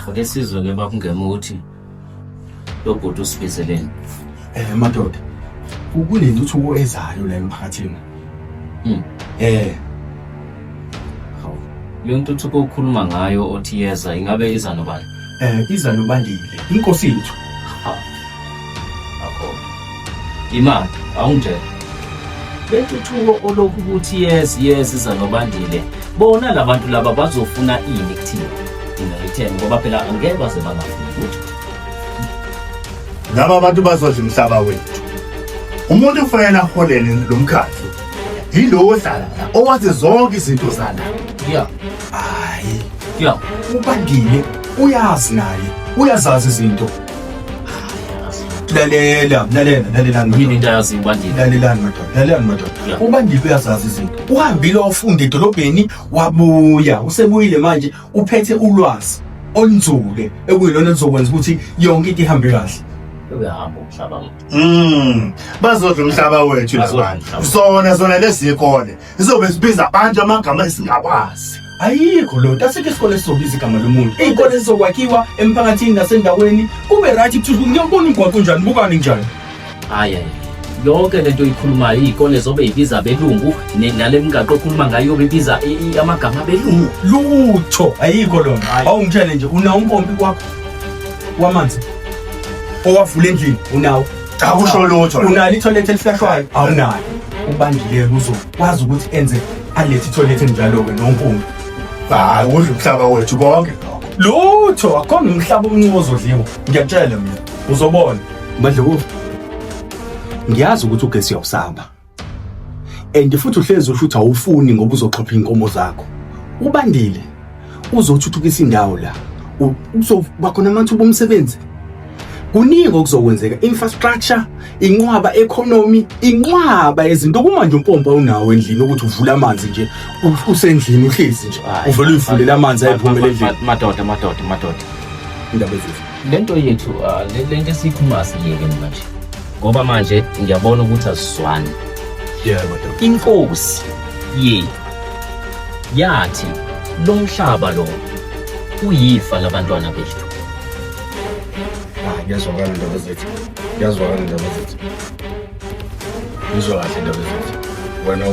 Ake sizwe ke bakungema ukuthi lo bhuti usibizeleni. Madoda. Kunentuthuko ezayo la emphakathini. Hawu. Le ntuthuko okhuluma ngayo othi yeza ingabe iza nobani? Iza nobandile. Inkosi yethu. Akho. Imali awungitshela. Le ntuthuko olokhu ukuthi yes iza nobandile. Bona labantu laba bazofuna ini kuthina? In ngoba phela angeke baze bangafuni ukuthi laba bantu bazodla umhlaba wethu. Umuntu ufanele aholele lo mkhathi yilo ohlala owazi zonke izinto zala. Hayi. Ubandile uyazi naye, uyazazi izinto. Lalelani yini into yazi ubandile. Lalelani madoda. Ubandile uyazazi izinto. Uhambile wafunda edolobheni wabuya. Usebuyile manje uphethe ulwazi olunzule ekuyilona elizokwenza ukuthi yonke into ihambe kahle. Uyahamba umhlaba. Bazodla umhlaba wethu labantu. Zona lezikole sizobe sibiza abantu amagama esingakwazi. Ayikho lo nto asikho isikole sizobiza igama lomuntu. Izikole zizokwakhiwa emphakathini nasendaweni kube right ukuthi ngiyabona ingqoqo njani bukani njani. Hayi. Yonke lento oyikhulumayo izikole zobe ibiza belungu nale migaqo okhuluma ngayo yobe ibiza amagama belungu. Lutho ayikho lo. Awungitshele nje una umpompi kwakho wamanzi. Owavula endlini unawo. Akusho lutho. Unalo itoilet eliflashwayo? Awunayo. Ubandile uzokwazi ukuthi enze alethe itoilet njalo ke nompompi. Hayi udla umhlaba wethu konke lokho. Lutho akhona umhlaba omncane ozodliwa. Ngiyatshela mina. Uzobona. Madlovu. Ngiyazi ukuthi ugesi uyawusaba. And futhi uhlezi ushuthi awufuni ngoba uzoxhopha inkomo zakho. Ubandile uzothuthukisa indawo la. Uzoba khona amathuba omsebenzi. Kuningi okuzokwenzeka infrastructure, inqwaba economy, inqwaba izinto kumanje umpompa unawo endlini ukuthi uvula amanzi nje usendlini uhlezi nje. Uvela uyivulela amanzi ayiphumela endlini. Madoda. Indaba ezithi. Lento yethu lento esikhuluma siyeke manje. Ngoba manje ngiyabona ukuthi asizwani. Madoda. Inkosi yathi lo mhlaba lo uyifa labantwana bethu. Ngiyazwakala indaba ezithi. Ngizwa kahle indaba ezithi. Wena